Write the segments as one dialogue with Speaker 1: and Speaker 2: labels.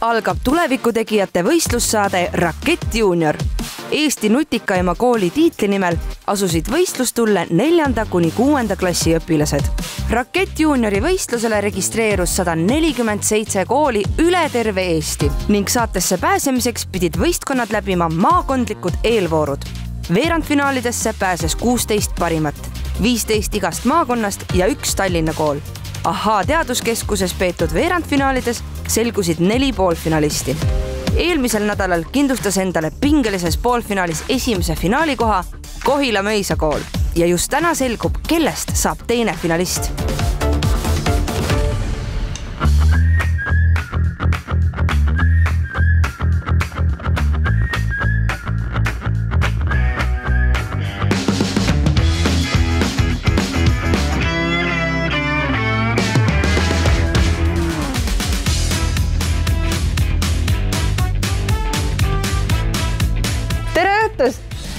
Speaker 1: algab tulevikutegijate võistlussaade Rakett Junior. Eesti nutikaima kooli tiitli nimel asusid võistlustulle 4. kuni 6. klassi õpilased. Rakett Juniori võistlusele registreerus 147 kooli üle terve Eesti ning saatesse pääsemiseks pidid võistkonnad läbima maakondlikud eelvoorud. Veerandfinaalidesse pääses 16 parimat, 15 igast maakonnast ja 1 Tallinna kool. Ahaa teaduskeskuses peetud veerandfinaalides selgusid 4 poolfinalisti. Eelmisel nädalal kindlustas endale pingelises poolfinaalis esimese finaalikoha Kohila Mõisakool ja just täna selgub, kellest saab teine finalist.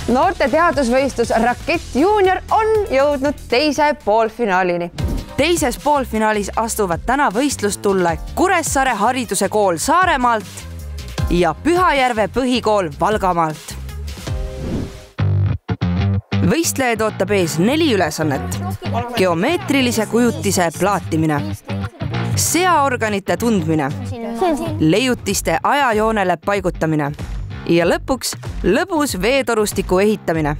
Speaker 1: Noorte teadusvõistlus Rakett Junior on jõudnud teise poolfinaalini. Teises poolfinaalis astuvad täna võistlustulle Kuressaare hariduse kool Saaremaalt ja Pühajärve põhikool Valgamaalt. Võistlejaid ootab ees 4 ülesannet. Geomeetrilise kujutise plaatimine, seaorganite tundmine, leiutiste ajajoonele paigutamine ja lõpuks lõbus veetorustiku ehitamine.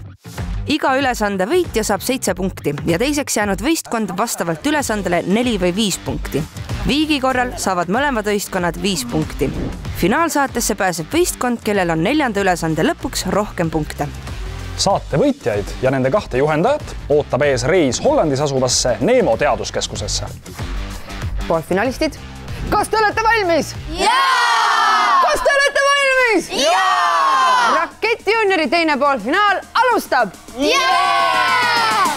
Speaker 1: Iga ülesande võitja saab 7 punkti ja teiseks jäänud võistkond vastavalt ülesandele 4 või 5 punkti. Viigi korral saavad mõlemad võistkonnad 5 punkti. Finaalsaatesse pääseb võistkond, kellel on 4. ülesande lõpuks rohkem punkte.
Speaker 2: Saate võitjaid ja nende 2 juhendajat ootab ees reis Hollandis asuvasse Nemo teaduskeskusesse.
Speaker 1: Poolfinalistid, kas te olete valmis?
Speaker 3: Jaa!
Speaker 1: Kas te olete valmis?
Speaker 3: Jaa!
Speaker 1: Rakett Juniori teine poolfinaal alustab!
Speaker 3: Jaa!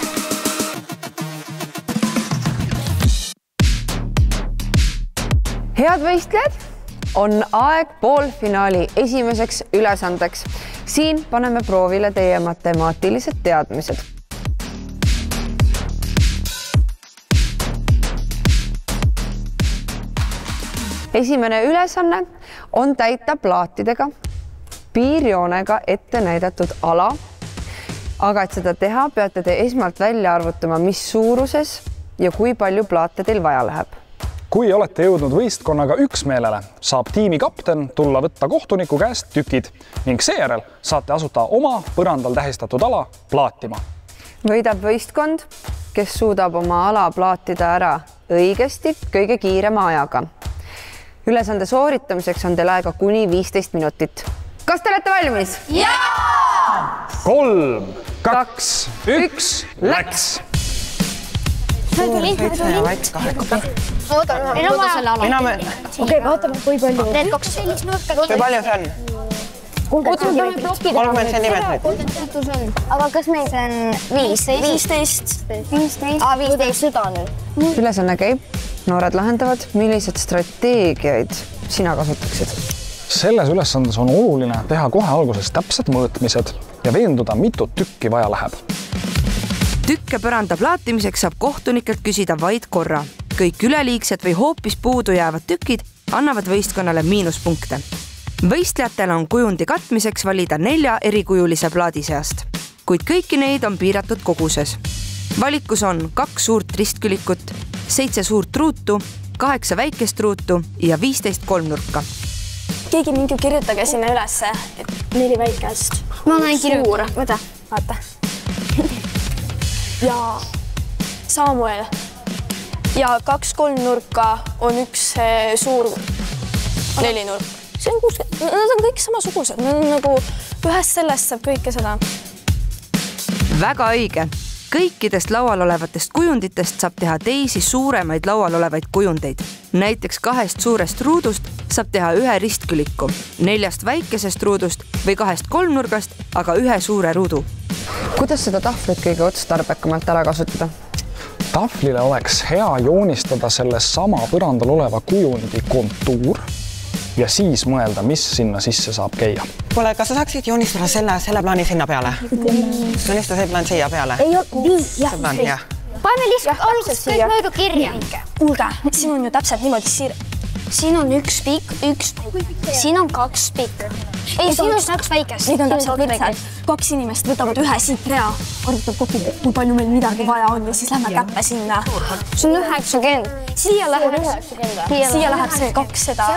Speaker 1: Head võistlejad, on aeg poolfinaali esimeseks ülesandeks. Siin paneme proovile teie matemaatilised teadmised. Esimene ülesanne on täita plaatidega piirjoonega ette näidatud ala, aga et seda teha, peate te esmalt välja arvutama, mis suuruses ja kui palju plaate teil vaja läheb.
Speaker 2: Kui olete jõudnud võistkonnaga üksmeelele, saab tiimi kapten tulla võtta kohtuniku käest tükid ning seejärel saate asuda oma põrandal tähistatud ala plaatima.
Speaker 1: Võidab võistkond, kes suudab oma ala plaatida ära õigesti kõige kiirema ajaga. Ülesande sooritamiseks on teil aega kuni 15 minutit. Kas te olete valmis?
Speaker 3: Jaa!
Speaker 2: 3, 2, 1, läks!
Speaker 4: Okei, vaatame, kui palju.
Speaker 3: Need 2 sellist nurka.
Speaker 5: Kui palju see on? 30 sentimeetrit.
Speaker 3: Aga kas meil see on 15? 15 süda nüüd.
Speaker 1: Ülesanne käib, noored lahendavad, millised strateegiaid sina kasutaksid?
Speaker 2: Selles ülesandes on oluline teha kohe alguses täpsed mõõtmised ja veenduda, mitut tükki vaja läheb.
Speaker 1: Tükke põranda plaatimiseks saab kohtunikelt küsida vaid korra. Kõik üleliigsed või hoopis puudu jäävad tükid annavad võistkonnale miinuspunkte. Võistlejatel on kujundi katmiseks valida 4 erikujulise plaadi seast, kuid kõiki neid on piiratud koguses. Valikus on 2 suurt ristkülikut, 7 suurt ruutu, 8 väikest ruutu ja 15 kolmnurka.
Speaker 4: Keegi mingi kirjutage sinna ülesse, et 4 väikest.
Speaker 3: Ma olen kirjutada.
Speaker 4: Võta, vaata. Ja Samuel. Ja 2 kolmnurka on 1 suur 4 nurk. See on 60. Nad on kõik samasugused. Nad on nagu ühest sellest saab kõike seda.
Speaker 1: Väga õige. Kõikidest laual olevatest kujunditest saab teha teisi suuremaid laual olevaid kujundeid. Näiteks 2 suurest ruudust saab teha 1 ristküliku, 4 väikesest ruudust või 2 kolmnurgast, aga 1 suure ruudu. Kuidas seda tahvlit kõige otstarbekamalt ära kasutada?
Speaker 2: Tahvlile oleks hea joonistada selles sama põrandal oleva kujundi kontuur ja siis mõelda, mis sinna sisse saab käia.
Speaker 5: Kuule, kas sa saaksid joonistada selle plaani sinna peale? Joonista see plaan siia peale.
Speaker 3: Paneme lihtsalt alguses kõik möödu kirja.
Speaker 4: Kuulge, siin on ju täpselt niimoodi
Speaker 3: siin on üks pikk, üks väike. Siin on kaks pikk. Ei, siin on kaks väikest.
Speaker 4: Need on täpselt võrdsed. 2 inimest võtavad ühe siit rea, arvutab kokku, kui palju meil midagi vaja on ja siis lähme käppe sinna.
Speaker 3: See on 90.
Speaker 4: Siia läheb see 200.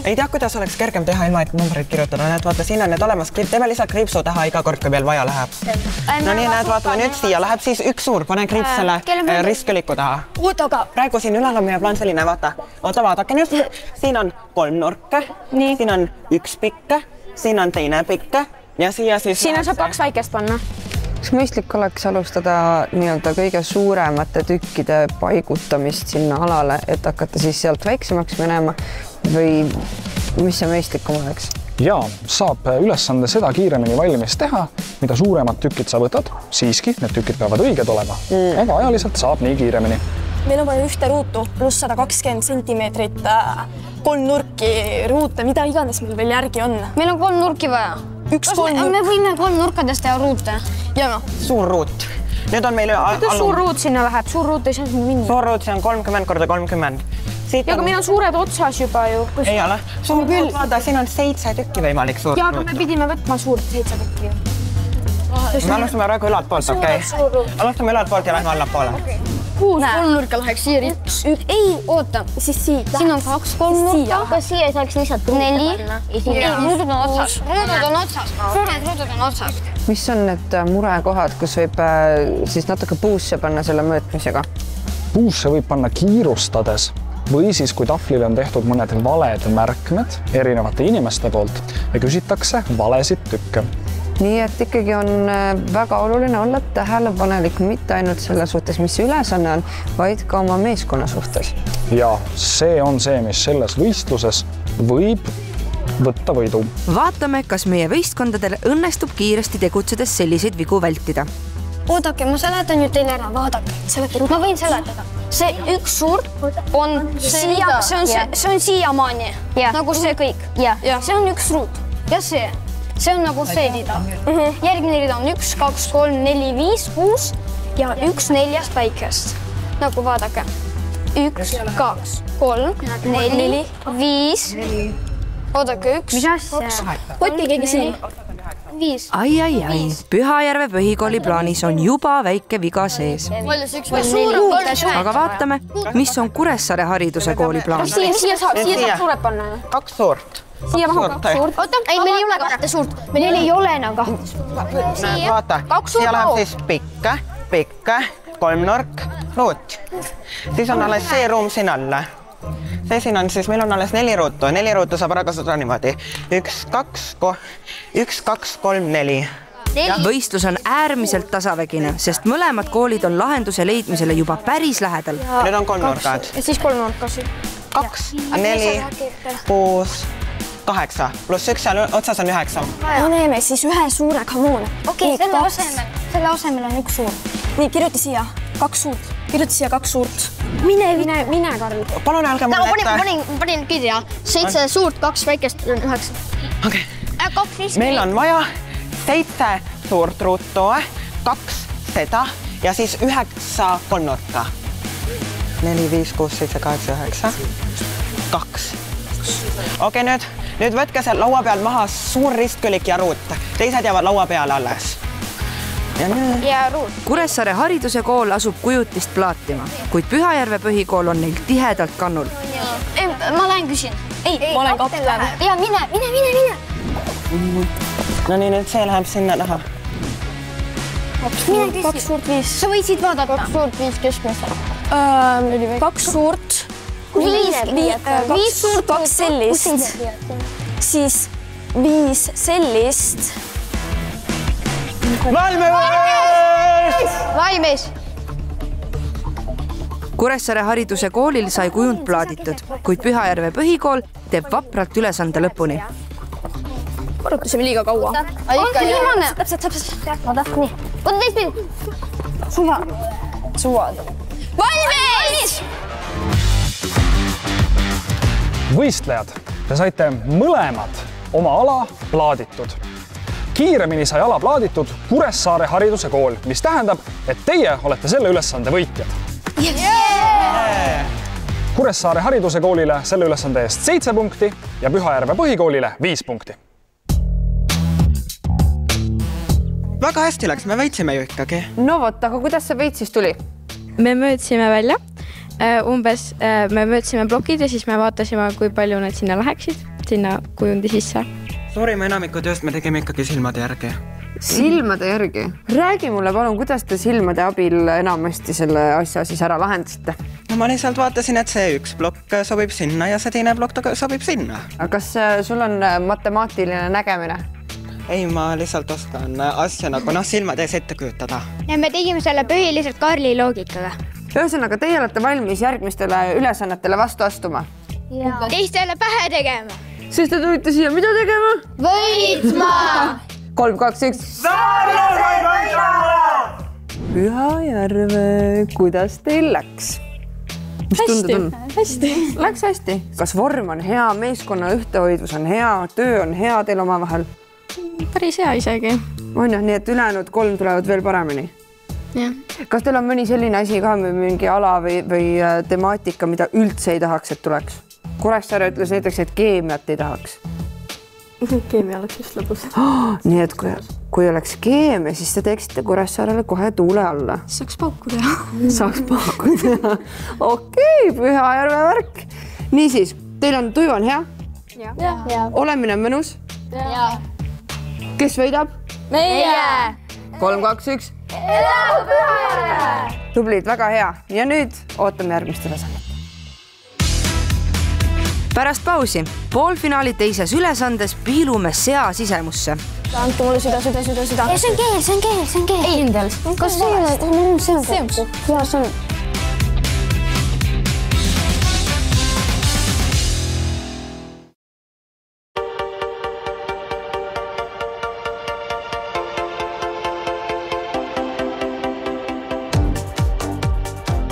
Speaker 5: Ei tea, kuidas oleks kergem teha ilma, et numbreid kirjutada. Näed, vaata, siin on need olemas. Teeme lihtsalt kriipsu taha iga kord, kui veel vaja läheb. No nii, näed, vaatame nüüd siia. Läheb siis üks suur. Pane kriips selle ristkõliku taha. Praegu siin ülal on meie plaan selline, vaata. Vaadake nüüd. Siin on 3 nurka. Siin on üks pikke. Siin on teine pikke. Ja siia siis...
Speaker 4: Siin saab 2 väikest panna.
Speaker 6: Kas mõistlik oleks alustada nii-öelda kõige suuremate tükkide paigutamist sinna alale, et hakata siis sealt väiksemaks minema või mis see mõistlikum oleks?
Speaker 2: Ja saab ülesande seda kiiremini valmis teha, mida suuremad tükid sa võtad, siiski need tükid peavad õiged olema, aga ajaliselt saab nii kiiremini.
Speaker 4: Meil on vaja ühte ruutu pluss 120 sentimeetrit, 3 nurki ruute, mida iganes meil veel järgi on.
Speaker 3: Meil on 3 nurki vaja. Me võime 3 nurkadest teha ruute.
Speaker 4: Ja
Speaker 5: suur ruut. Nüüd on meil...
Speaker 4: Suur ruut sinna läheb, suur ruut ei saa sinna minna.
Speaker 5: Suur ruut, see on 30 × 30.
Speaker 4: Ja aga meil on suured otsas juba ju.
Speaker 5: Ei ole. Suur ruut, vaata, siin on 7 tükki võimalik suurt ruut.
Speaker 4: Ja aga me pidime võtma suurt 7 tükki.
Speaker 5: Me alustame praegu ülalt poolt, okei? Alustame ülalt poolt ja lähme allapoole.
Speaker 3: 6 nurka läheks siia ritt. Ei, oota. Siis siit. Siin on 2 3 nurka. Kas siia ei saaks lihtsalt 4? Ei, ruudud on otsas. Ruudud on otsas. Suured ruudud on otsas.
Speaker 6: Mis on need murekohad, kus võib siis natuke puusse panna selle mõõtmisega?
Speaker 2: Puusse võib panna kiirustades või siis, kui tahvlile on tehtud mõned valed märkmed erinevate inimeste poolt ja küsitakse valesid tükke.
Speaker 6: Nii et ikkagi on väga oluline olla tähelepanelik mitte ainult selle suhtes, mis ülesanne on, vaid ka oma meeskonna suhtes.
Speaker 2: Ja see on see, mis selles võistluses võib võtta võidu.
Speaker 1: Vaatame, kas meie võistkondadel õnnestub kiiresti tegutsedes selliseid vigu vältida.
Speaker 3: Oodake, ma seletan ju teile ära, vaadake. Ma võin seletada. See üks suurt on siia, see on siiamaani, nagu see kõik. See on üks ruut ja see on nagu see rida. Järgmine rida on 1, 2, 3, 4, 5, 6 ja 1 4 väikest. Nagu vaadake. 1, 2, 3, 4, 5. Oodake, 1, 2. Võtke keegi siin. 5.
Speaker 1: Ai. Pühajärve põhikooli plaanis on juba väike viga sees. Aga vaatame, mis on Kuressaare hariduse kooli plaan.
Speaker 4: Siia saab suured panna.
Speaker 5: 2 suurt.
Speaker 4: Siia mahub 2 suurt.
Speaker 3: Oota, ei, meil ei ole 2 suurt. Meil ei ole enam 2 suurt.
Speaker 5: Vaata, siia läheb siis pikke, 3 nurk, ruut. Siis on alles see ruum siin alla. See siin on siis, meil on alles 4 ruutu. 4 ruutu saab ära kasutada niimoodi. 1, 2, 3, 4.
Speaker 1: Võistlus on äärmiselt tasavägine, sest mõlemad koolid on lahenduse leidmisele juba päris lähedal.
Speaker 5: Need on 3 nurkad.
Speaker 4: Ja siis 3 nurkasi.
Speaker 5: 2, 4, 6, 8. Pluss 1 seal otsas on 9.
Speaker 4: Paneme siis ühe suure kamoone.
Speaker 3: Okei, selle asemel on 1 suur.
Speaker 4: Nii, kirjuta siia 2 suurt. Kirjuta siia 2 suurt. Mine, Karl.
Speaker 5: Palun öelge mulle,
Speaker 3: et... Panin kirja. 7 suurt, 2 väikest, 9.
Speaker 5: Okei. Meil on vaja 7 suurt ruutu, 2 seda ja siis 9 kolmnurka. 4, 5, 6, 7, 8, 9. 2. Okei, nüüd võtke seal laua peal maha suur ristkõlik ja ruut. Teised jäävad laua peale alles.
Speaker 3: Ja ruut.
Speaker 1: Kuressaare hariduse kool asub kujutist plaatima, kuid Pühajärve põhikool on neil tihedalt kannul.
Speaker 3: Ma lähen küsin.
Speaker 4: Ei, ma olen kapten.
Speaker 3: Ja mine.
Speaker 5: No nii, nüüd see läheb sinna taha.
Speaker 4: 2 suurt 5.
Speaker 3: Sa võisid vaadata. 2 suurt 5 keskmist.
Speaker 4: 2 suurt. 5 suurt, 2 sellist. Siis 5 sellist.
Speaker 3: Valmis!
Speaker 1: Kuressaare hariduse koolil sai kujund plaaditud, kuid Pühajärve põhikool teeb vapralt ülesande lõpuni.
Speaker 4: Arutasime liiga kaua.
Speaker 3: Ongi viimane. Täpselt. Nii. Võta teistpidi.
Speaker 4: Suvad.
Speaker 3: Valmis!
Speaker 2: Võistlejad, te saite mõlemad oma ala plaaditud. Kiiremini sai ala plaaditud Kuressaare hariduse kool, mis tähendab, et teie olete selle ülesande võitjad. Kuressaare Hariduse Koolile selle ülesande eest 7 punkti ja Pühajärve Põhikoolile 5 punkti.
Speaker 5: Väga hästi läks, me võitsime ju ikkagi.
Speaker 6: No vot, aga kuidas see võit siis tuli?
Speaker 7: Me möödsime välja, me möödsime plokid ja siis me vaatasime, kui palju need sinna läheksid, sinna kujundi sisse.
Speaker 5: Suurima enamiku tööst me tegime ikkagi silmade järgi.
Speaker 6: Silmade järgi? Räägi mulle palun, kuidas te silmade abil enamasti selle asja siis ära lahendasite?
Speaker 5: No ma lihtsalt vaatasin, et see üks plokk sobib sinna ja see teine plokk sobib sinna.
Speaker 6: Aga kas sul on matemaatiline nägemine?
Speaker 5: Ei, ma lihtsalt oskan asja nagu silmade ees ette kujutada.
Speaker 3: Ja me tegime selle põhiliselt Karli loogikaga.
Speaker 6: Ühesõnaga, teie olete valmis järgmistele ülesannetele vastu astuma?
Speaker 3: Teistele pähe tegema.
Speaker 6: Sest te tulite siia mida tegema?
Speaker 3: Võitma!
Speaker 6: 3, 2, 1. Pühajärve, kuidas teil läks? Mis tunded on?
Speaker 7: Hästi.
Speaker 6: Läks hästi. Kas vorm on hea, meeskonna ühtehoidvus on hea, töö on hea teil omavahel?
Speaker 7: Päris hea isegi.
Speaker 6: On jah, nii et ülejäänud 3 tulevad veel paremini?
Speaker 7: Jah.
Speaker 6: Kas teil on mõni selline asi ka, mingi ala või temaatika, mida üldse ei tahaks, et tuleks? Kuressaare ütles näiteks, et keemiat ei tahaks.
Speaker 7: Keemia oleks just lõbus.
Speaker 6: Nii et kui oleks keemia, siis te teeksite Kuressaarele kohe tuule alla.
Speaker 7: Saaks pauku teha.
Speaker 6: Saaks pauku teha. Okei, Pühajärve värk. Niisiis, teil on tuju on hea?
Speaker 7: Ja.
Speaker 6: Olemine on mõnus?
Speaker 7: Ja.
Speaker 6: Kes võidab?
Speaker 7: Meie!
Speaker 6: 3, 2, 1.
Speaker 7: Elagu Pühajärve!
Speaker 6: Tublid, väga hea. Ja nüüd ootame järgmist ülesannet.
Speaker 1: Pärast pausi poolfinaali teises ülesandes piilume sea sisemusse.
Speaker 3: Andke mulle süda. Ei, see on keel. Ei, endal. Kas see on? See on. Ja, see on.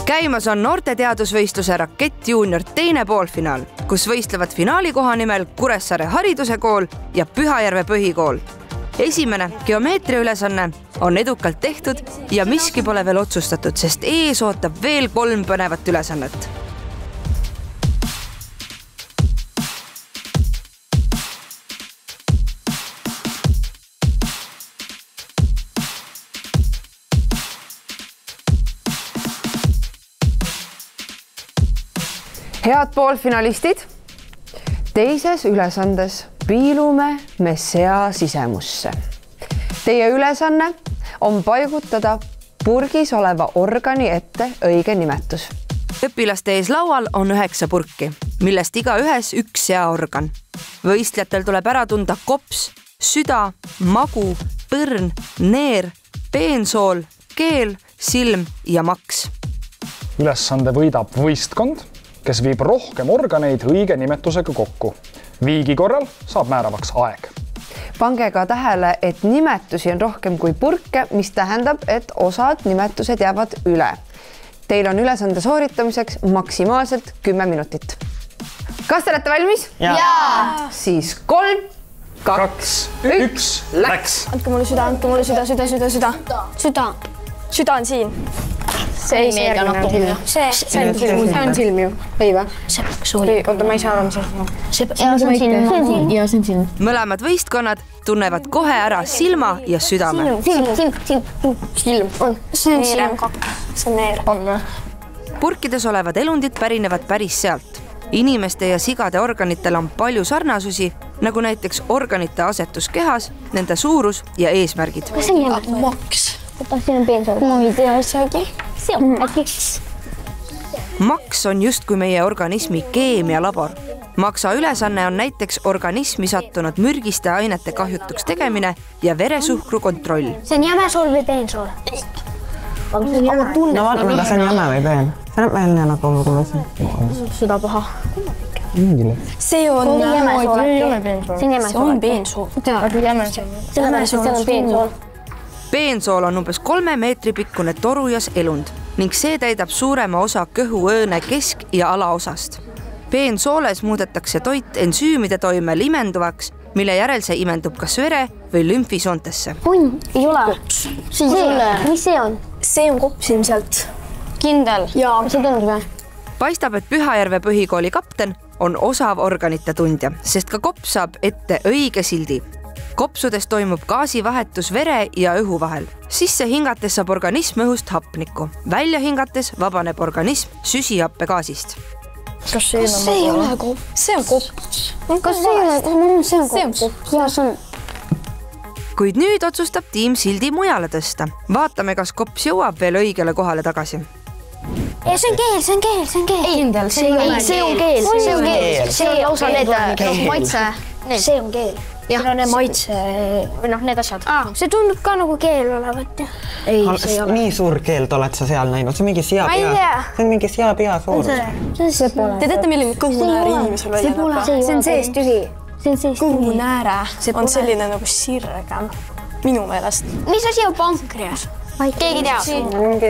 Speaker 1: Käimas on noorteteadusvõistluse Rakett Junior teine poolfinaal, kus võistlevad finaalikoha nimel Kuressaare Hariduse Kool ja Pühajärve Põhikool. Esimene geomeetria ülesanne on edukalt tehtud ja miski pole veel otsustatud, sest ees ootab veel 3 põnevat ülesannet.
Speaker 6: Head poolfinalistid, teises ülesandes piilume me sea sisemusse. Teie ülesanne on paigutada purgis oleva organi ette õige nimetus.
Speaker 1: Õpilaste ees laual on 9 purki, millest igaühes üks seaorgan. Võistlejatel tuleb ära tunda kops, süda, magu, põrn, neer, peensool, keel, silm ja maks.
Speaker 2: Ülesande võidab võistkond, kes viib rohkem organeid õige nimetusega kokku. Viigi korral saab määravaks aeg.
Speaker 6: Pange ka tähele, et nimetusi on rohkem kui purke, mis tähendab, et osad nimetused jäävad üle. Teil on ülesande sooritamiseks maksimaalselt 10 minutit. Kas te olete valmis?
Speaker 5: Jaa!
Speaker 6: Siis 3,
Speaker 2: 2, 1, läks!
Speaker 4: Andke mulle süda. Süda on siin.
Speaker 3: See
Speaker 6: on silm ju. Ei või? Oota, ma ei saa aru,
Speaker 3: see on silm.
Speaker 1: Mõlemad võistkonnad tunnevad kohe ära silma ja südame.
Speaker 3: Silm. See on silm. See on neer.
Speaker 1: Purkides olevad elundid pärinevad päris sealt. Inimeste ja sigade organitel on palju sarnasusi, nagu näiteks organite asetus kehas, nende suurus ja eesmärgid.
Speaker 3: Kas see on maks? Siin on peensool. Ma ei tea isegi. See on äkiks.
Speaker 1: Maks on justkui meie organismi keemialabor. Maksa ülesanne on näiteks organismi sattunud mürgiste ainete kahjutuks tegemine ja veresuhkru kontroll.
Speaker 3: See on jämesool või peensool?
Speaker 5: No vaatame, kas see on jäme või peen. See on välja nagu
Speaker 7: Süda paha.
Speaker 4: See on
Speaker 3: peensool. See on peensool.
Speaker 1: Peensool on umbes 3 meetri pikkune torujas elund ning see täidab suurema osa kõhuõõne kesk- ja alaosast. Peensooles muudetakse toit ensüümide toimel imenduvaks, mille järel see imendub kas vere või lümfisoontesse.
Speaker 3: Ei ole. Mis see on?
Speaker 4: See on kops ilmselt.
Speaker 3: Kindel.
Speaker 4: Jaa.
Speaker 3: See tundub, jah?
Speaker 1: Paistab, et Pühajärve põhikooli kapten on osav organite tundja, sest ka kops saab ette õige sildi. Kopsudes toimub gaasivahetus vere ja õhu vahel. Sisse hingates saab organism õhust hapnikku. Välja hingates vabaneb organism süsihappegaasist.
Speaker 4: Kas see ei ole kops? See on kops.
Speaker 3: Kas see ei ole? See on kops. Ja, see on.
Speaker 1: Kuid nüüd otsustab tiim sildi mujale tõsta. Vaatame, kas kops jõuab veel õigele kohale tagasi.
Speaker 3: Ei, see on keel.
Speaker 4: Kindel, see on keel.
Speaker 3: See on lausa need maitse. See on keel. Need maitse või need asjad. See tundub ka nagu keel olevat. Ei, see ei ole.
Speaker 5: Nii suur keeld oled sa seal näinud? See on mingi seapea. See on mingi seapea suurus.
Speaker 3: See pole.
Speaker 4: Te teate, milline kõhunääre inimesel välja näeb?
Speaker 3: See on sees tühi.
Speaker 4: Kõhunääre on selline nagu sirgem. Minu meelest.
Speaker 3: Mis asi on pankreas? Keegi teab?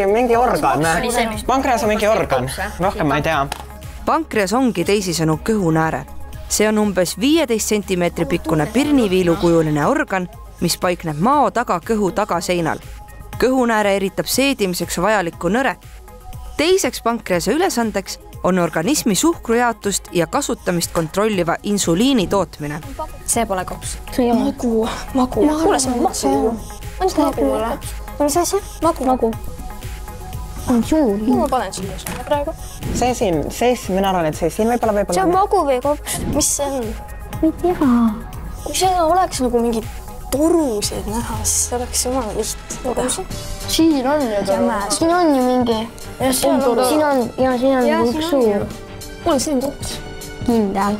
Speaker 5: Mingi organ. Pankreas on mingi organ. Rohkem ma ei tea.
Speaker 1: Pankreas ongi teisisõnu kõhunääre. See on umbes 15 centimeetri pikkune pirniviilu kujuline organ, mis paikneb mao taga kõhu tagaseinal. Kõhunääre eritab seedimiseks vajalikku nõret. Teiseks pankrease ülesandeks on organismi suhkrujaotust ja kasutamist kontrolliva insuliini tootmine.
Speaker 4: See pole kops.
Speaker 3: Magu.
Speaker 4: Kuule, see on magu.
Speaker 3: On see magu? Mis asja? Magu. On suur.
Speaker 4: Ma panen sinna praegu.
Speaker 5: See siin, mina arvan, et see siin võib-olla.
Speaker 3: See on magu või kops?
Speaker 4: Mis see on?
Speaker 3: Ma ei tea.
Speaker 4: Kui see oleks nagu mingi torusid näha, siis see oleks jumala lihtne.
Speaker 3: Siin on ju toru. Siin on ju mingi. Siin on üks suur.
Speaker 4: Kuule, see on kops.
Speaker 3: Kindel.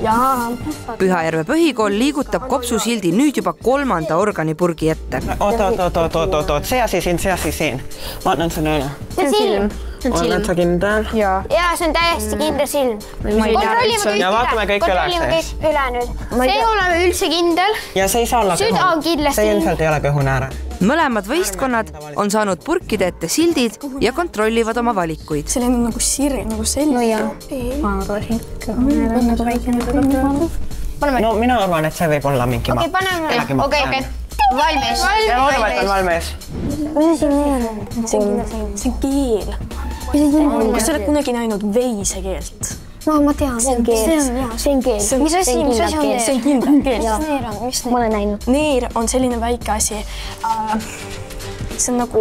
Speaker 1: Pühajärve põhikool liigutab kopsusildi nüüd juba 3. organipurgi ette.
Speaker 5: Oot, see asi siin. Ma annan selle üle.
Speaker 3: See silm.
Speaker 5: Oled sa kindel?
Speaker 3: Jaa, see on täiesti kindel silm. Kontrollime kõik üle nüüd. See ei ole üldse kindel.
Speaker 5: Ja see ei saa olla
Speaker 3: Süda on kindlasti.
Speaker 5: See ilmselt ei ole kõhunääre.
Speaker 1: Mõlemad võistkonnad on saanud purkide ette sildid ja kontrollivad oma valikuid.
Speaker 4: See on nagu sirg, nagu selline.
Speaker 3: No jaa.
Speaker 5: No mina arvan, et see võib olla mingi
Speaker 3: Okei, paneme. Okei. Valmis.
Speaker 5: Ja loodab, et on valmis.
Speaker 4: See on keel. Kas sa oled kunagi näinud veisekeelt?
Speaker 3: No ma tean. See on keel. Mis asi on keel?
Speaker 4: See on kindel keel.
Speaker 3: Ma olen näinud.
Speaker 4: Neer on selline väike asi. See on nagu...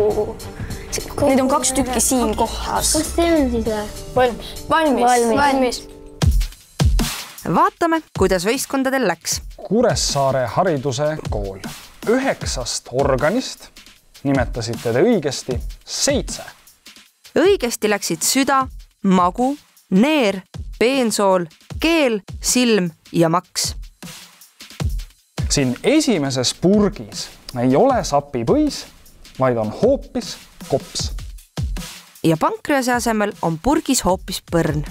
Speaker 4: Neid on 2 tükki siin kohas.
Speaker 3: Kas see on siis
Speaker 4: Valmis.
Speaker 1: Vaatame, kuidas võistkondadel läks.
Speaker 2: Kuressaare hariduse kool. 9 organist nimetasite te õigesti 7.
Speaker 1: Õigesti läksid süda, magu, neer, peensool, keel, silm ja maks.
Speaker 2: Siin esimeses purgis ei ole sapipõis, vaid on hoopis kops.
Speaker 1: Ja pankrease asemel on purgis hoopis põrn.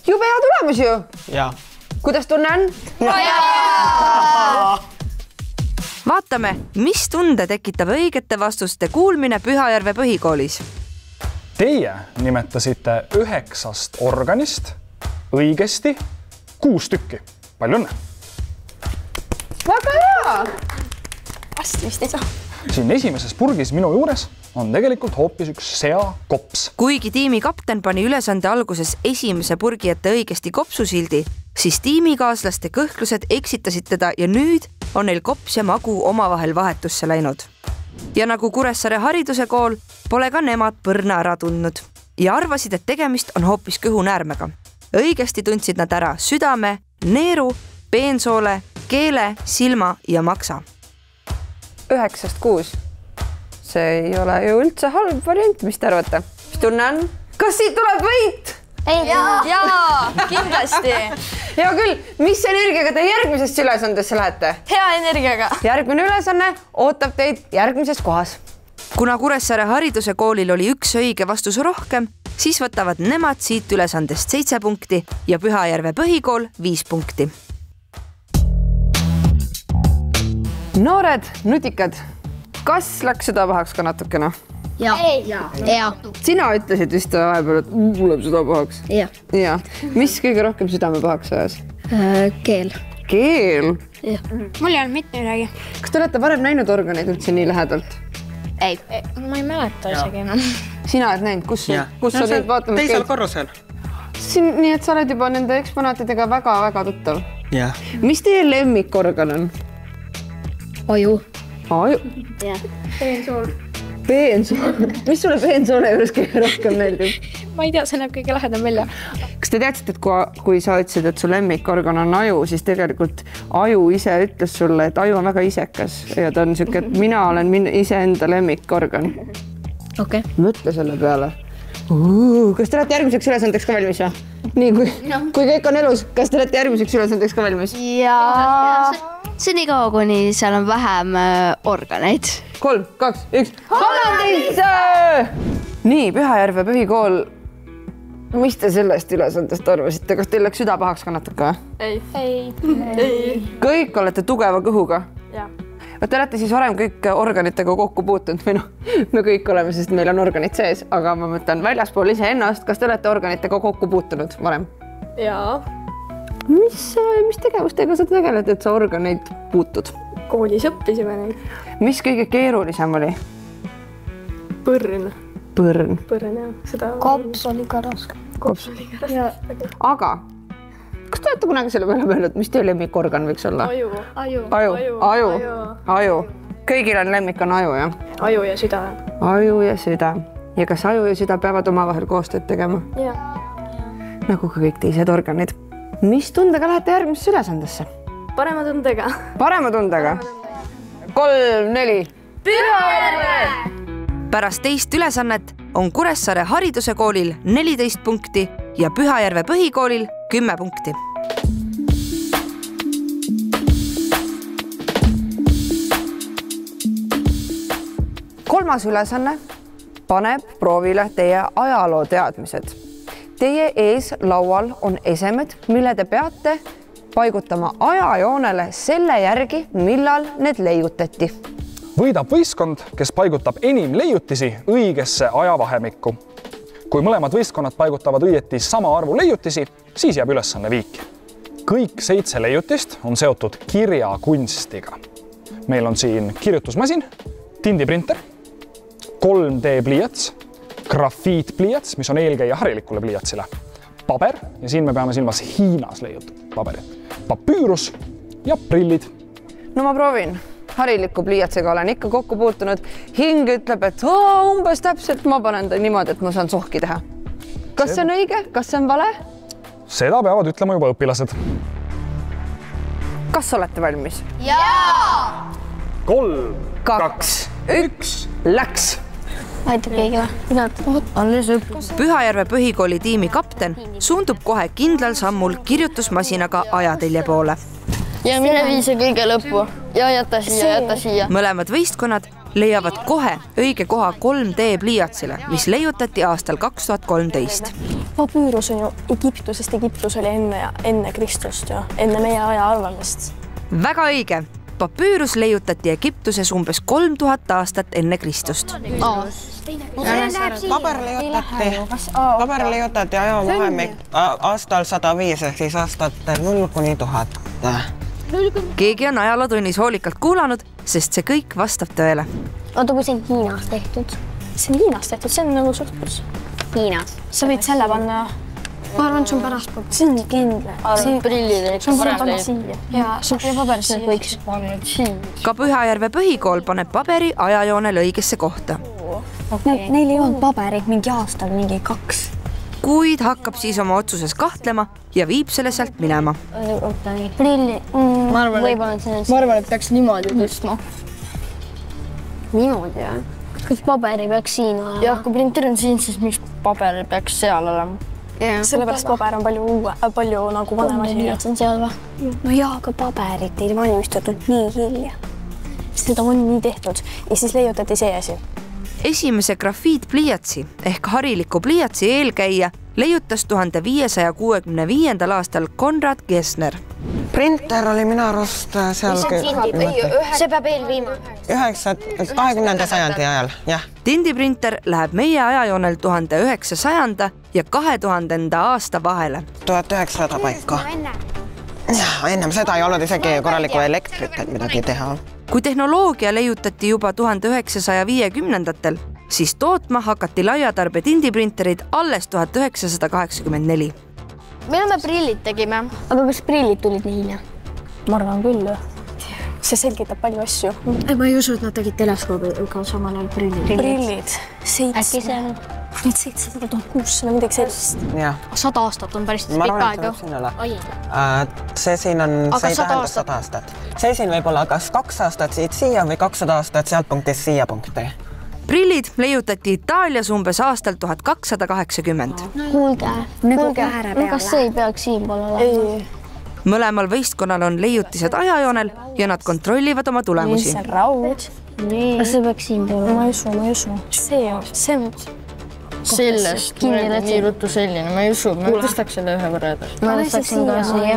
Speaker 6: Jube hea tulemus ju!
Speaker 5: Jaa.
Speaker 6: Kuidas tunne on?
Speaker 1: Vaatame, mis tunde tekitab õigete vastuste kuulmine Pühajärve põhikoolis.
Speaker 2: Teie nimetasite 9 organist õigesti 6 tükki. Palju õnne!
Speaker 6: Väga hea!
Speaker 4: Vast vist ei saa.
Speaker 2: Siin esimeses purgis minu juures on tegelikult hoopis üks seakops.
Speaker 1: Kuigi tiimi kapten pani ülesande alguses esimese purgi ette õigesti kopsusildi, siis tiimikaaslaste kõhklused eksitasid teda ja nüüd on neil kops ja magu omavahel vahetusse läinud. Ja nagu Kuressaare hariduse kool, pole ka nemad põrna ära tundnud ja arvasid, et tegemist on hoopis kõhunäärmega. Õigesti tundsid nad ära südame, neeru, peensoole, keele, silma ja maksa.
Speaker 6: 9-6. See ei ole ju üldse halb variant, mis te arvate? Mis tunne on? Kas siit tuleb võit?
Speaker 4: Jaa, kindlasti.
Speaker 6: Hea küll, mis energiaga te järgmisest ülesandesse lähete?
Speaker 4: Hea energiaga.
Speaker 6: Järgmine ülesanne ootab teid järgmises kohas.
Speaker 1: Kuna Kuressaare hariduse koolil oli üks õige vastus rohkem, siis võtavad nemad siit ülesandest 7 punkti ja Pühajärve põhikool 5 punkti.
Speaker 6: Noored, nutikad, kas läks süda pahaks ka natukene?
Speaker 3: Jaa.
Speaker 6: Sina ütlesid vist vahepeal, et tuleb süda pahaks?
Speaker 3: Jaa.
Speaker 6: Mis kõige rohkem südame pahaks ajas?
Speaker 3: Keel.
Speaker 6: Keel?
Speaker 3: Mul ei olnud mitte midagi.
Speaker 6: Kas te olete varem näinud organeid üldse nii lähedalt?
Speaker 3: Ei. Ma ei mäleta isegi enam.
Speaker 6: Sina oled näinud, kus sa nüüd vaatame?
Speaker 5: Teisel korrusel.
Speaker 6: Nii et sa oled juba nende eksponaatidega väga-väga tuttav.
Speaker 5: Jah.
Speaker 6: Mis teie lemmikorgan on?
Speaker 3: Aju.
Speaker 6: Aju?
Speaker 3: Jah.
Speaker 6: Peensool. Mis sulle peensoole juures kõige rohkem meeldib?
Speaker 7: Ma ei tea, see näeb kõige lahedam välja.
Speaker 6: Kas te teadsite, et kui sa ütlesid, et su lemmikorgan on aju, siis tegelikult aju ise ütles sulle, et aju on väga isekas ja ta on siuke, et mina olen iseenda lemmikorgan.
Speaker 3: Okei.
Speaker 6: Mõtle selle peale. Kas te olete järgmiseks ülesandeks ka valmis või? Nii, kui kõik on elus, kas te olete järgmiseks ülesandeks ka valmis?
Speaker 3: Ja see nii kaua, kuni seal on vähem organeid.
Speaker 6: 3, 2, 1. Hollandisse! Nii, Pühajärve põhikool. Mis te sellest ülesandest arvasite? Kas teil läks süda pahaks ka natuke?
Speaker 4: Ei.
Speaker 6: Kõik olete tugeva kõhuga?
Speaker 4: Jah.
Speaker 6: Te olete siis varem kõik organitega kokku puutunud või noh, me kõik oleme, sest meil on organid sees, aga ma mõtlen väljaspool ise ennast, kas te olete organitega kokku puutunud varem?
Speaker 4: Jaa.
Speaker 6: Mis tegevustega sa tegeled, et sa organeid puutud?
Speaker 4: Koolis õppisime neid.
Speaker 6: Mis kõige keerulisem oli?
Speaker 4: Põrn, jah.
Speaker 3: Kops oli ka raske.
Speaker 6: Aga kas te olete kunagi selle peale mõelnud, mis teie lemmikorgan võiks olla? Aju. Kõigil on lemmik on aju, jah?
Speaker 4: Aju ja süda.
Speaker 6: Aju ja süda. Ja kas aju ja süda peavad omavahel koostööd tegema?
Speaker 4: Jah.
Speaker 6: Nagu ka kõik teised organid. Mis tundega lähete järgmisesse ülesandesse?
Speaker 4: Parema tundega.
Speaker 6: 3, 4.
Speaker 1: Pühajärve! Pärast teist ülesannet on Kuressaare hariduse koolil 14 punkti ja Pühajärve põhikoolil 10 punkti. Kolmas ülesanne paneb proovile teie ajaloo teadmised. Teie ees laual on esemed, mille te peate paigutama ajajoonele selle järgi, millal need leiutati.
Speaker 2: Võidab võistkond, kes paigutab enim leiutisi õigesse ajavahemikku. Kui mõlemad võistkonnad paigutavad õieti sama arvu leiutisi, siis jääb ülesanne viiki. Kõik 7 leiutist on seotud kirjakunstiga. Meil on siin kirjutusmasin, tindiprinter, 3D pliiats, grafiitpliiats, mis on eelkäija harilikule pliiatsile, paber ja siin me peame silmas Hiinas leiutud paberit, papüürus ja prillid.
Speaker 6: No ma proovin. Hariliku pliiatsiga olen ikka kokku puutunud. Hing ütleb, et umbes täpselt ma panen ta niimoodi, et ma saan sohki teha. Kas see on õige? Kas see on vale?
Speaker 2: Seda peavad ütlema juba õpilased.
Speaker 6: Kas olete valmis?
Speaker 3: Jaa!
Speaker 2: 3,
Speaker 6: 2, 1, läks!
Speaker 3: Aitab keegi või? Alles õppus.
Speaker 1: Pühajärve põhikooli tiimi kapten suundub kohe kindlal sammul kirjutusmasinaga ajatelje poole.
Speaker 3: Ja mine vii see kõige lõppu ja jäta siia.
Speaker 1: Mõlemad võistkonnad leiavad kohe õige koha 3D pliiatsile, mis leiutati aastal 2013.
Speaker 4: Papüürus on ju Egiptusest. Egiptus oli enne Kristust ja enne meie aja arvamist.
Speaker 1: Väga õige. Papüürus leiutati Egiptuses umbes 3000 aastat enne Kristust.
Speaker 5: Paber leiutati ajavahemik aastal 105, ehk siis aastatel 0–1000.
Speaker 1: Keegi on ajalootunnis hoolikalt kuulanud, sest see kõik vastab tõele.
Speaker 3: Oota, kui see on Hiinas tehtud?
Speaker 4: See on Hiinas tehtud, see on nagu suhtlus.
Speaker 3: Hiinas.
Speaker 4: Sa võid selle panna.
Speaker 3: Ma arvan, et see on pärast poolt.
Speaker 4: See on kindla.
Speaker 3: See on prillid.
Speaker 4: See on panna siia. Ja sul pole paber siia.
Speaker 3: Võiks panna siia.
Speaker 1: Ka Pühajärve põhikool paneb paberi ajajoonel õigesse kohta.
Speaker 3: Neil ei olnud paberit mingi aastal, mingi 2.
Speaker 1: Kuid hakkab siis oma otsuses kahtlema ja viib selle sealt minema.
Speaker 3: Prilli. Ma arvan, et
Speaker 4: peaks niimoodi tõstma.
Speaker 3: Niimoodi, jah? Kas paberi peaks siin olema?
Speaker 4: Jah, kui printer on siin, siis miks paber peaks seal olema? Sellepärast paber on palju nagu vanem asi.
Speaker 3: See on seal või? No jaa, aga paberit ei valmistatud nii hilja.
Speaker 4: Seda on nii tehtud ja siis leiutati see asi.
Speaker 1: Esimese grafiitpliiatsi ehk hariliku pliiatsi eelkäija leiutas 1565. aastal Konrad Gessner.
Speaker 5: Printer oli minu arust seal
Speaker 3: see peab eelviima.
Speaker 5: 20. sajandi ajal, jah.
Speaker 1: Tindiprinter läheb meie ajajoonel 1900. ja 2000. aasta vahele.
Speaker 5: 1900 paika. Ennem seda ei olnud isegi korralikku elektrit, et midagi teha.
Speaker 1: Kui tehnoloogia leiutati juba 1950-ndatel, siis tootma hakati laiatarbe tindiprinterid alles 1984.
Speaker 3: Millal me prillid tegime? Aga kas prillid tulid nii hilja?
Speaker 4: Ma arvan küll. See selgitab palju asju.
Speaker 3: Ma ei usu, et nad tegid teleskoobiga samal ajal prillid.
Speaker 4: Prillid.
Speaker 3: Äkki see on? Need 700 600 midagi sellist. 100 aastat on päris pikk aega.
Speaker 5: See siin on, see ei tähenda 100 aastat. See siin võib olla kas 2 aastat siit siia või 200 aastat sealt punktist siia punkti.
Speaker 1: Prillid leiutati Itaalias umbes aastal 1280.
Speaker 3: Kuulge, kas see ei peaks siinpool olema?
Speaker 1: Mõlemal võistkonnal on leiutised ajajoonel ja nad kontrollivad oma tulemusi.
Speaker 4: See raud.
Speaker 3: Kas see peaks siinpool olema?
Speaker 4: Ma ei usu. See on
Speaker 8: sellest nii ruttu selline, ma ei usu, ma tõstaks selle ühe võrra edasi.
Speaker 3: Ma tõstaksin ka siia.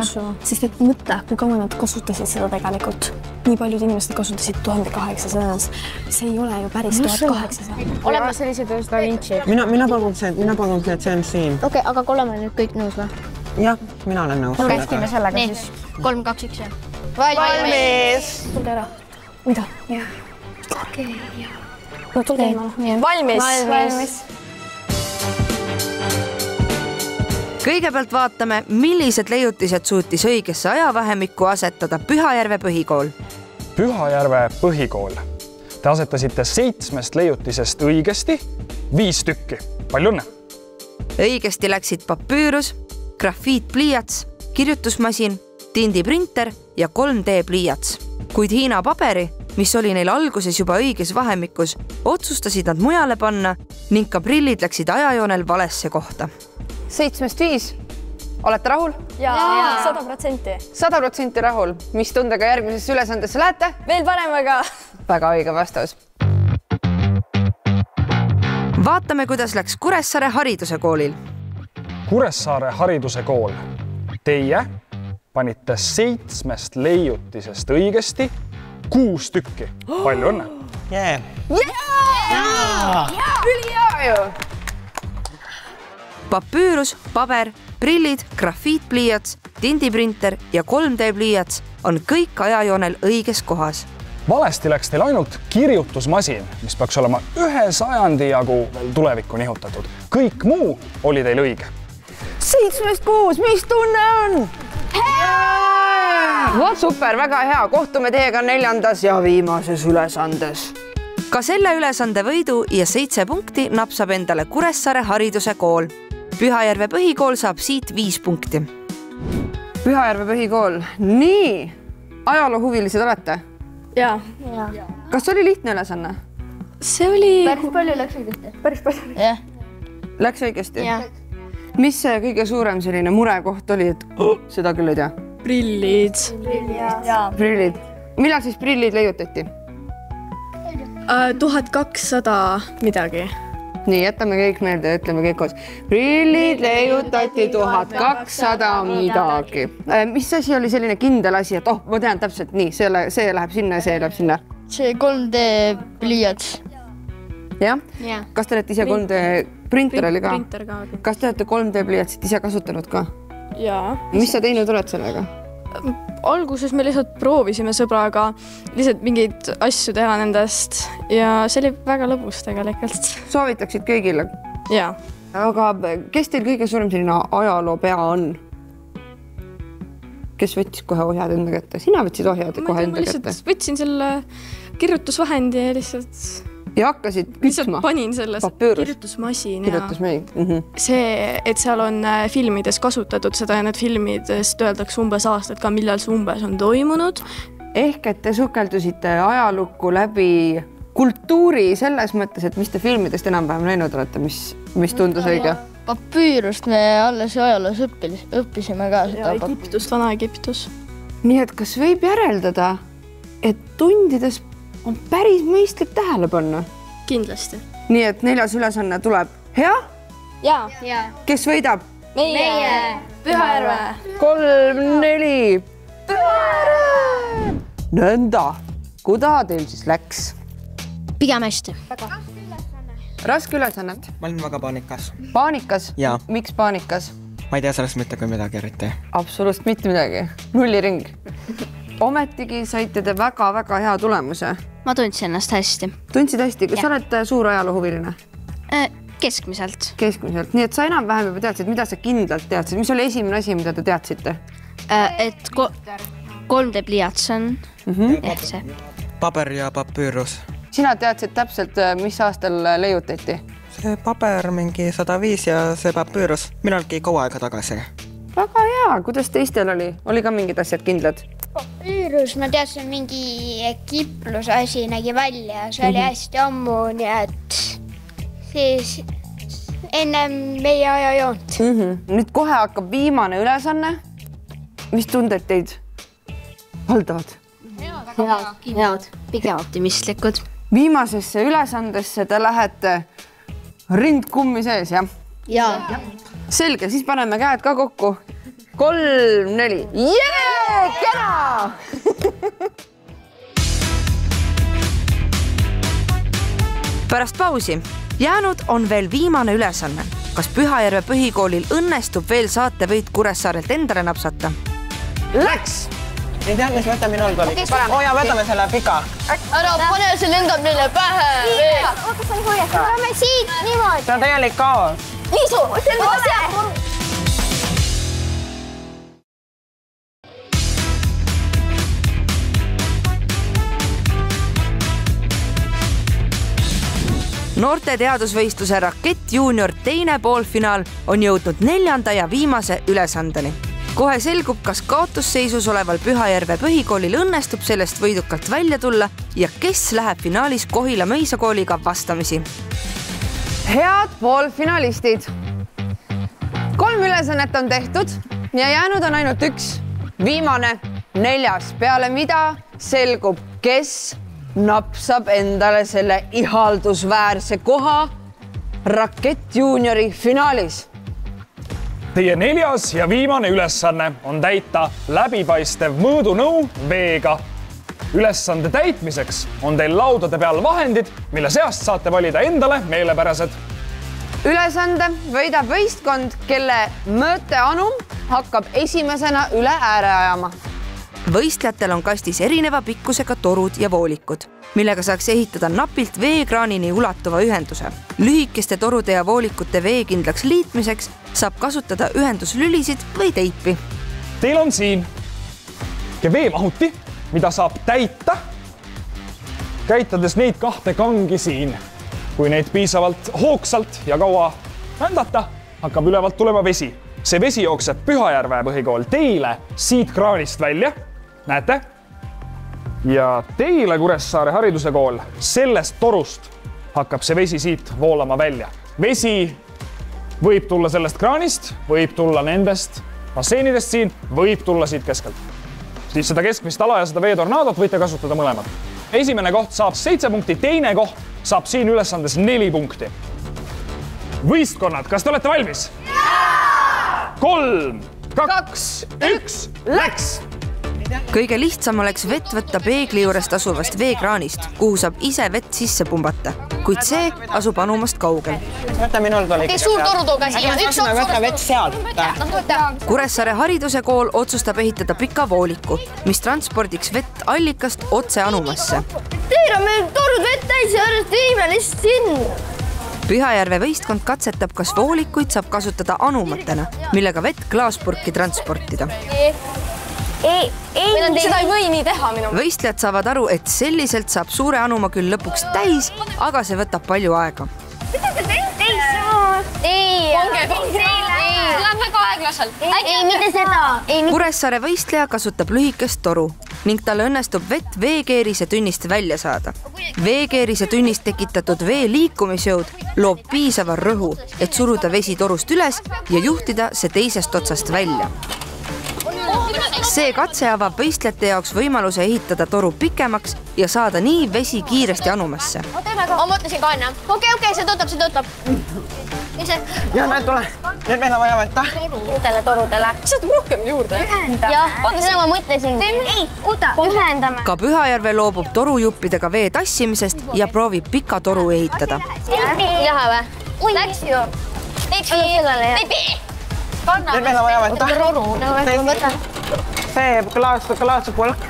Speaker 4: Sest et mõtle, kui kaua nad kasutasid seda tegelikult. Nii paljud inimesed kasutasid 1800. See ei ole ju päris 1800.
Speaker 8: Oleme sellised ühes Da Vinci.
Speaker 5: Mina pakun see, et see on siin.
Speaker 3: Okei, aga oleme nüüd kõik nõus või?
Speaker 5: Jah, mina olen nõus.
Speaker 8: Käskime sellega siis.
Speaker 3: 3, 2, 1.
Speaker 8: Valmis!
Speaker 4: Tulge ära. Mida?
Speaker 3: Jah. Okei, jah.
Speaker 4: No tulge eemale. Valmis!
Speaker 1: Kõigepealt vaatame, millised leiutised suutis õigesse ajavahemikku asetada Pühajärve põhikool.
Speaker 2: Pühajärve põhikool. Te asetasite 7 leiutisest õigesti 5 tükki. Palju õnne!
Speaker 1: Õigesti läksid papüürus, grafiitpliiats, kirjutusmasin, tindiprinter ja 3D pliiats. Kuid Hiina paberi, mis oli neil alguses juba õiges vahemikus, otsustasid nad mujale panna ning ka prillid läksid ajajoonel valesse kohta.
Speaker 6: 7-5. Olete rahul?
Speaker 4: Jaa, 100%.
Speaker 6: 100% rahul. Mis tundega järgmisesse ülesandesse lähete?
Speaker 4: Veel paremaga.
Speaker 6: Väga õige vastus.
Speaker 1: Vaatame, kuidas läks Kuressaare hariduse koolil.
Speaker 2: Kuressaare hariduse kool. Teie panite 7 leiutisest õigesti 6 tükki. Palju õnne!
Speaker 6: Ülihea ju!
Speaker 1: Papüürus, paber, prillid, grafiitpliiats, tindiprinter ja 3D pliiats on kõik ajajoonel õiges kohas.
Speaker 2: Valesti läks teil ainult kirjutusmasin, mis peaks olema 1 sajandi jagu veel tulevikku nihutatud. Kõik muu oli teil õige.
Speaker 6: 7-6, mis tunne on? Hea! Super, väga hea. Kohtume teiega 4. ja viimases ülesandes.
Speaker 1: Ka selle ülesande võidu ja 7 punkti napsab endale Kuressaare hariduse kool. Pühajärve põhikool saab siit 5 punkti.
Speaker 6: Pühajärve põhikool. Nii, ajaloohuvilised olete?
Speaker 4: Jaa.
Speaker 6: Kas oli lihtne ülesanne?
Speaker 4: See oli...
Speaker 3: Päris palju läks õigesti.
Speaker 4: Päris palju.
Speaker 8: Jah.
Speaker 6: Läks õigesti? Mis see kõige suurem selline murekoht oli, et seda küll ei tea?
Speaker 4: Prillid.
Speaker 6: Prillid. Millal siis prillid leiutati?
Speaker 4: 1200 midagi.
Speaker 6: Nii, jätame kõik meelde ja ütleme kõik koos. Prillid leiutati 1200 midagi. Mis asi oli selline kindel asi, et ma tean täpselt nii, see läheb sinna ja see läheb sinna?
Speaker 8: See 3D pliiats.
Speaker 6: Jah? Kas te olete ise 3D printer oli ka?
Speaker 4: Printer ka.
Speaker 6: Kas te olete 3D pliiatsit ise kasutanud ka?
Speaker 4: Jaa.
Speaker 6: Mis sa teinud oled sellega?
Speaker 4: Alguses me lihtsalt proovisime sõbraga lihtsalt mingeid asju teha nendest ja see oli väga lõbus tegelikult.
Speaker 6: Soovitaksid kõigile?
Speaker 4: Jaa.
Speaker 6: Aga kes teil kõige suurem selline ajaloopea on? Kes võttis kohe ohjad enda kätte? Sina võtsid ohjad kohe enda kätte?
Speaker 4: Ma lihtsalt võtsin selle kirjutusvahendi ja lihtsalt...
Speaker 6: Ja hakkasid kütsma?
Speaker 4: Lihtsalt panin selles kirjutusmasin. See, et seal on filmides kasutatud seda ja need filmidest öeldakse umbes aastat ka, millal see umbes on toimunud.
Speaker 6: Ehk et te sukeldusite ajalukku läbi kultuuri selles mõttes, et mis te filmidest enam-vähem näinud olete, mis tundus õige?
Speaker 8: Papüürust me alles ajaloos õppisime ka seda.
Speaker 4: Egiptust, vana Egiptus.
Speaker 6: Nii et kas võib järeldada, et tundides on päris mõistlik tähele panna?
Speaker 4: Kindlasti.
Speaker 6: Nii et 4. ülesanne tuleb hea?
Speaker 4: Jaa.
Speaker 6: Kes võidab?
Speaker 4: Meie! Pühajärve!
Speaker 6: 3-4! Pühajärve! Nõnda, kuda teil siis läks?
Speaker 3: Pigem hästi.
Speaker 6: Raske ülesannet?
Speaker 5: Ma olin väga paanikas.
Speaker 6: Paanikas?
Speaker 5: Jaa.
Speaker 6: Miks paanikas?
Speaker 5: Ma ei tea sellest mitte kui midagi eriti.
Speaker 6: Absoluutselt mitte midagi. Nulliring. Ometigi saite te väga-väga hea tulemuse.
Speaker 9: Ma tundsin ennast hästi.
Speaker 6: Tundsid hästi? Kas sa oled suur ajaloohuviline?
Speaker 9: Keskmiselt.
Speaker 6: Keskmiselt. Nii et sa enam-vähem juba teadsid, mida sa kindlalt teadsid? Mis oli esimene asi, mida te teadsite?
Speaker 9: Et 3D pliats on ehk see.
Speaker 5: Paber ja papüürus.
Speaker 6: Sina teadsid täpselt, mis aastal leiutati?
Speaker 5: See paber mingi 105 ja see papüürus millalgi kaua aega tagasi.
Speaker 6: Väga hea. Kuidas teistel oli? Oli ka mingid asjad kindlad?
Speaker 10: Papüürus ma teadsin mingi kipluse asi nägi välja. See oli hästi ammu, nii et siis enne meie aja joont.
Speaker 6: Nüüd kohe hakkab viimane ülesanne. Mis tunded teid valdavad?
Speaker 9: Head, pigem optimistlikud.
Speaker 6: Viimasesse ülesandesse te lähete rindkummi sees, jah?
Speaker 9: Jaa.
Speaker 6: Selge, siis paneme käed ka kokku. 3, 4. Jee! Kena!
Speaker 1: Pärast pausi jäänud on veel viimane ülesanne. Kas Pühajärve põhikoolil õnnestub veel saatevõit Kuressaarelt endale napsata?
Speaker 5: Läks! Ei tea, mis võta minul tuli. Ja võtame selle pika.
Speaker 8: Ära pane see lendab neile pähe.
Speaker 10: Oleme siit niimoodi.
Speaker 5: See on täielik kaos.
Speaker 8: Liisu, see on asja.
Speaker 1: Noorte teadusvõistluse Rakett Junior teine poolfinaal on jõudnud 4. ja viimase ülesandeni. Kohe selgub, kas kaotusseisus oleval Pühajärve põhikoolil õnnestub sellest võidukalt välja tulla ja kes läheb finaalis Kohila mõisakooliga vastamisi.
Speaker 6: Head poolfinalistid! 3 ülesannet on tehtud ja jäänud on ainult 1. Viimane, 4. Peale mida selgub, kes napsab endale selle ihaldusväärse koha Rakett Juniori finaalis.
Speaker 2: Teie 4. ja viimane ülesanne on täita läbipaistev mõõdunõu veega. Ülesande täitmiseks on teil laudade peal vahendid, mille seast saate valida endale meelepärased.
Speaker 6: Ülesande võidab võistkond, kelle mõõteanum hakkab esimesena üle ääre ajama.
Speaker 1: Võistlejatel on kastis erineva pikkusega torud ja voolikud, millega saaks ehitada napilt veekraanini ulatuva ühenduse. Lühikeste torude ja voolikute veekindlaks liitmiseks saab kasutada ühenduslülisid või teipi.
Speaker 2: Teil on siin veemahuti, mida saab täita, käitades neid 2 kangi siin. Kui neid piisavalt hoogsalt ja kaua vändata, hakkab ülevalt tulema vesi. See vesi jookseb Pühajärve põhikool teile siit kraanist välja. Näete? Ja teile Kuressaare hariduse kool sellest torust hakkab see vesi siit voolama välja. Vesi võib tulla sellest kraanist, võib tulla nendest basseenidest siin, võib tulla siit keskelt. Siis seda keskmist ala ja seda veetornaadot võite kasutada mõlemad. Esimene koht saab 7 punkti, teine koht saab siin ülesandes 4 punkti. Võistkonnad, kas te olete valmis? 3, 2, 1, läks!
Speaker 1: Kõige lihtsam oleks vett võtta peegli juurest asuvast veekraanist, kuhu saab ise vett sisse pumbata, kuid see asub anumast kaugel.
Speaker 5: Võta minul tuli.
Speaker 8: Suur toru tooga siia.
Speaker 5: Võta vett sealt.
Speaker 1: Kuressaare hariduse kool otsustab ehitada pika vooliku, mis transpordiks vett allikast otse anumasse.
Speaker 8: Teil on meil torud vett täis ja arvest viime lihtsalt sinna.
Speaker 1: Pühajärve võistkond katsetab, kas voolikuid saab kasutada anumatena, millega vett klaaspurki transportida.
Speaker 4: Seda ei või nii teha minu.
Speaker 1: Võistlejad saavad aru, et selliselt saab suure anuma küll lõpuks täis, aga see võtab palju aega.
Speaker 8: Läheb väga aeglaselt. Ei, mitte seda.
Speaker 1: Kuressaare võistleja kasutab lühikest toru ning talle õnnestub vett veekeerise tünnist välja saada. Veekeerise tünnist tekitatud vee liikumisjõud loob piisava rõhu, et suruda vesi torust üles ja juhtida see teisest otsast välja. See katse avab võistlejate jaoks võimaluse ehitada toru pikemaks ja saada nii vesi kiiresti anumasse.
Speaker 8: Ma mõtlesin ka enne. Okei, see töötab.
Speaker 5: Ja näed, tule. Nüüd meil on vaja võtta.
Speaker 8: Torudele.
Speaker 4: Saad rohkem juurde.
Speaker 10: Jah, seda ma mõtlesin. Ei, oota, ühendame.
Speaker 1: Ka Pühajärve loobub torujuppidega vee tassimisest ja proovib pika toru ehitada.
Speaker 8: Ei lähe või? Läks ju.
Speaker 5: Nüüd meil on vaja võtta. See klaaspulk.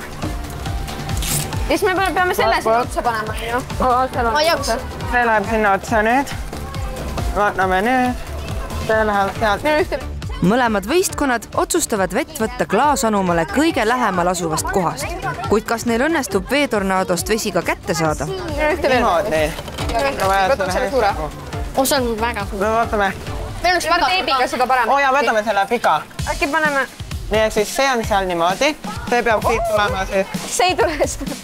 Speaker 3: siis me peame selle sinna otsa panema, ju. Ma jagus.
Speaker 5: See läheb sinna otsa nüüd. Vaatame nüüd. See läheb sealt.
Speaker 1: Mõlemad võistkonnad otsustavad vett võtta klaasanumale kõige lähemal asuvast kohast, kuid kas neil õnnestub veetornaadost vesi ka kätte saada?
Speaker 3: Osa on väga suur.
Speaker 5: Me vaatame.
Speaker 3: Meil oleks väga teibiga seda parem.
Speaker 5: Ja võtame selle pika.
Speaker 3: Äkki paneme...
Speaker 5: Nii, et siis see on seal niimoodi. See peab siit tulema siis.
Speaker 3: See ei tule seda.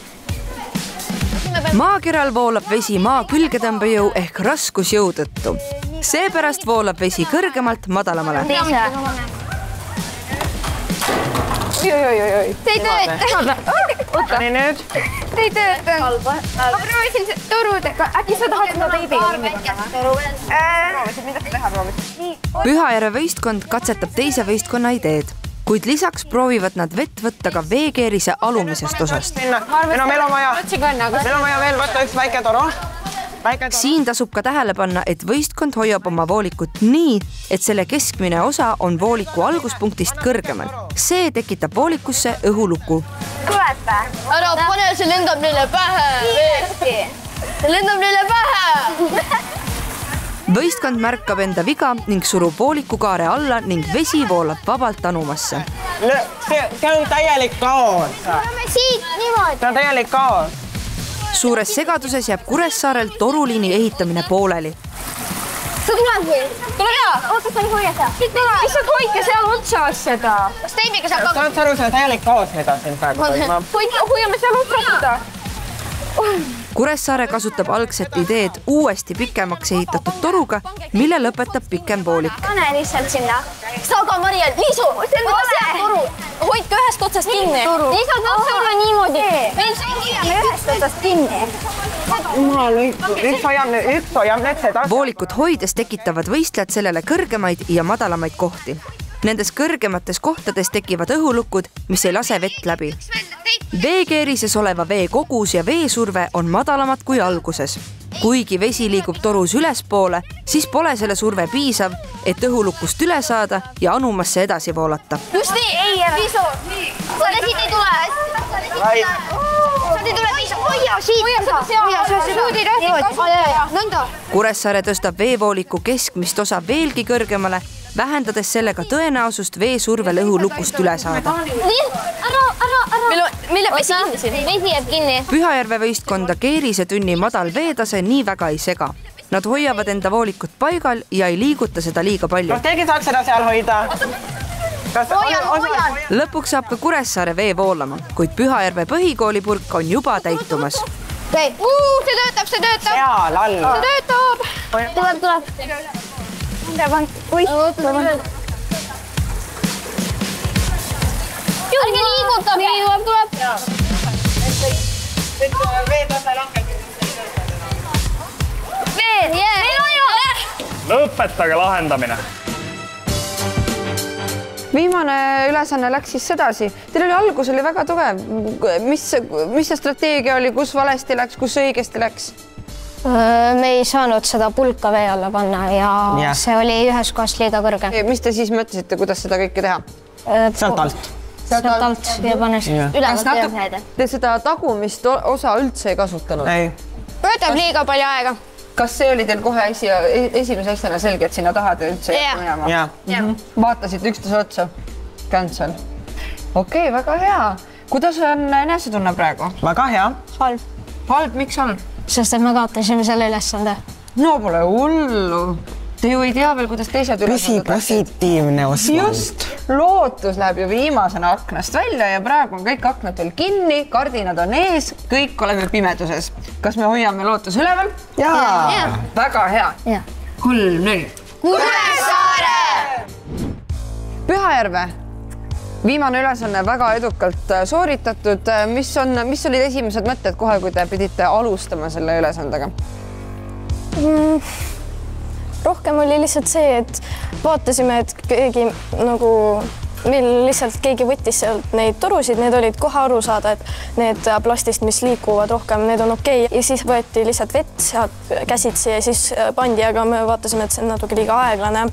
Speaker 1: Maakeral voolab vesi maa külgetõmbejõu ehk raskusjõu tõttu. Seepärast voolab vesi kõrgemalt madalamale.
Speaker 3: See ei tööta.
Speaker 5: Oota, nii nüüd.
Speaker 3: See ei tööta. Ma proovisin torudega. Äkki sa tahad seda teibiga kinni panna? Proovisid, mida sa teha proovisid?
Speaker 1: Pühajärve võistkond katsetab teise võistkonna ideed, kuid lisaks proovivad nad vett võtta ka veekeerise alumisest osast.
Speaker 5: Meil on vaja veel võtta üks väike toru.
Speaker 1: Siin tasub ka tähele panna, et võistkond hoiab oma voolikut nii, et selle keskmine osa on vooliku alguspunktist kõrgemal. See tekitab voolikusse õhuluku.
Speaker 3: Tulete?
Speaker 8: Ära pane, see lendab neile pähe! See lendab neile pähe!
Speaker 1: Võistkond märkab enda viga ning surub voolikukaare alla ning vesi voolab vabalt anumasse.
Speaker 5: See on täielik kaos.
Speaker 3: Siit niimoodi.
Speaker 5: See on täielik kaos.
Speaker 1: Suures segaduses jääb Kuressaarel toruliini ehitamine pooleli.
Speaker 3: See tuleb või? Tule hea! Oota, sa ei hoia seda. Lihtsalt hoidke seal otsas seda. Kas teibiga saab ka...
Speaker 5: Saad aru, see on täielik kaos, mida siin praegu toimub.
Speaker 3: Hoiame seal otsas seda.
Speaker 1: Kuressaare kasutab algset ideed uuesti pikemaks ehitatud toruga, mille lõpetab pikem voolik.
Speaker 3: Pane lihtsalt sinna. Saaga, Mariel, Liisu! Hoidke ühest otsast kinni. Lihtsalt otsame niimoodi. Meil hoiame ühest otsast kinni.
Speaker 5: Üks hoiab nüüd seda.
Speaker 1: Voolikut hoides tekitavad võistlejad sellele kõrgemaid ja madalamaid kohti. Nendes kõrgemates kohtades tekivad õhulukud, mis ei lase vett läbi. Veekeerises oleva vee kogus ja veesurve on madalamad kui alguses. Kuigi vesi liigub torus ülespoole, siis pole selle surve piisav, et õhulukust üle saada ja anumasse edasi voolata.
Speaker 3: Just nii! Ei, Liisu! Sa siit ei tule! Sa ei tule, Liisu! Hoia siit!
Speaker 1: Kuressaare tõstab veevooliku keskmist osa veelgi kõrgemale, vähendades sellega tõenäosust veesurvel õhulukust üle saada.
Speaker 3: Meil jääb vesi kinni siin. Vesi jääb kinni.
Speaker 1: Pühajärve võistkonda Keerise tünni madal veetase nii väga ei sega. Nad hoiavad enda voolikut paigal ja ei liiguta seda liiga palju.
Speaker 5: Kas keegi saaks seda seal hoida?
Speaker 3: Hoian.
Speaker 1: Lõpuks saab ka Kuressaare vee voolama, kuid Pühajärve põhikooli purk on juba täitumas.
Speaker 3: See töötab.
Speaker 5: Seal all.
Speaker 3: See töötab. Tuleb. Ärge liigutage! Tuleb. Veel,
Speaker 2: Lõpetage lahendamine.
Speaker 6: Viimane ülesanne läks siis sedasi. Teil oli algus oli väga tugev. Mis see strateegia oli, kus valesti läks, kus õigesti läks?
Speaker 3: Me ei saanud seda pulka vee alla panna ja see oli ühes kohas liiga kõrge.
Speaker 6: Mis te siis mõtlesite, kuidas seda kõike teha?
Speaker 5: Sealt alt.
Speaker 3: Sealt alt ja panes üle.
Speaker 6: Te seda tagumist osa üldse ei kasutanud?
Speaker 5: Ei.
Speaker 3: Võtab liiga palju aega.
Speaker 6: Kas see oli teil kohe esimese asjana selge, et sinna taha te üldse ei minema? Vaatasite üksteise otsa? Cancel. Okei, väga hea. Kuidas on enesetunne praegu?
Speaker 5: Väga hea.
Speaker 6: Halb, miks halb?
Speaker 3: Sest et me kaotasime selle ülesande.
Speaker 6: No pole hullu. Te ju ei tea veel, kuidas teised ülesanded
Speaker 5: positiivne osvald.
Speaker 6: Just. Lootus läheb ju viimasena aknast välja ja praegu on kõik aknad veel kinni, kardinad on ees, kõik oleme pimeduses. Kas me hoiame lootuse üleval?
Speaker 5: Jaa.
Speaker 6: Väga hea. 3-4.
Speaker 3: Kuressaare!
Speaker 6: Pühajärve. Viimane ülesanne väga edukalt sooritatud. Mis olid esimesed mõtted kohe, kui te pidite alustama selle ülesandega?
Speaker 4: Rohkem oli lihtsalt see, et vaatasime, et keegi nagu meil lihtsalt keegi võttis sealt neid torusid, need olid kohe aru saada, et need plastist, mis liikuvad rohkem, need on okei. Ja siis võeti lihtsalt vett sealt käsitsi ja siis pandi, aga me vaatasime, et see on natuke liiga aeglane.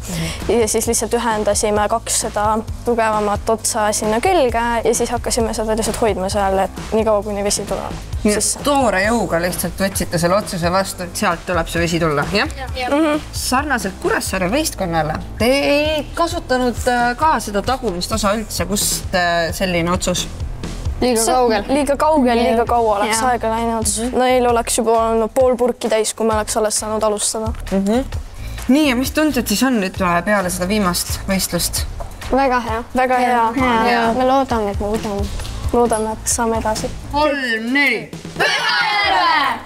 Speaker 4: Ja siis lihtsalt ühendasime 2 seda tugevamat otsa sinna külge ja siis hakkasime seda lihtsalt hoidma seal, et nii kaua, kuni vesi tuleb.
Speaker 6: Toore jõuga lihtsalt võtsite selle otsuse vastu, et sealt tuleb see vesi tulla, jah? Sarnaselt Kuressaare võistkonnale, te ei kasutanud ka seda tagumist osa üldse, kust selline otsus?
Speaker 4: Liiga kaugel, liiga kaua oleks aega läinud. Neil oleks juba olnud pool purki täis, kui me oleks alles saanud alustada.
Speaker 6: Nii, ja mis tunded siis on nüüd peale seda viimast võistlust?
Speaker 3: Väga hea.
Speaker 4: Väga hea.
Speaker 3: Me loodame, et me võidame.
Speaker 4: Loodame, et saame edasi.
Speaker 6: 3-4!
Speaker 8: Pühajärve!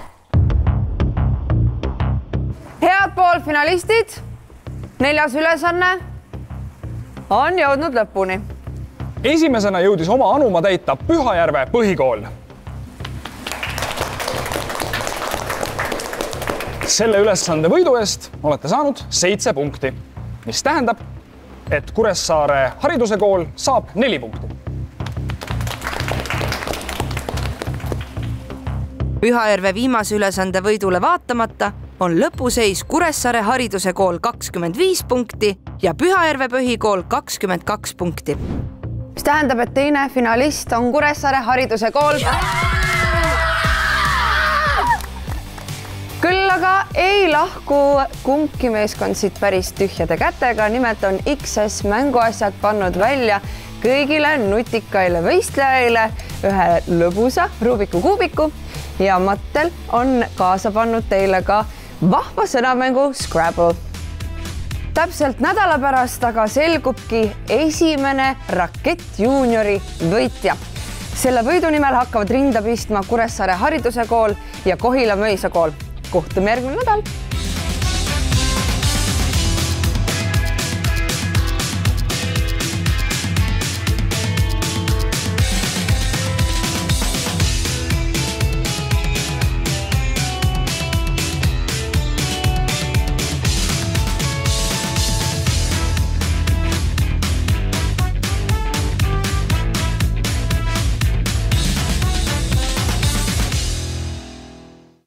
Speaker 6: Head poolfinalistid, 4. ülesanne on jõudnud lõpuni.
Speaker 2: Esimesena jõudis oma anuma täita Pühajärve põhikool. Selle ülesande võidu eest olete saanud 7 punkti, mis tähendab, et Kuressaare hariduse kool saab 4 punkti.
Speaker 1: Pühajärve viimase ülesande võidule vaatamata on lõpuseis Kuressaare hariduse kool 25 punkti ja Pühajärve põhikool 22 punkti.
Speaker 6: Mis tähendab, et teine finalist on Kuressaare hariduse kool. Küll aga ei lahku kumbki meeskond siit päris tühjade kätega, nimelt on XS mänguasjad pannud välja kõigile nutikaile võistlejaile ühe lõbusa Rubiku kuubiku ja Mattel on kaasa pannud teile ka vahva sõnamängu Scrabble. Täpselt nädala pärast aga selgubki esimene Rakett Juniori võitja. Selle võidu nimel hakkavad rinda pistma Kuressaare hariduse kool ja Kohila Mõisa kool. Kohtume järgmine nädal!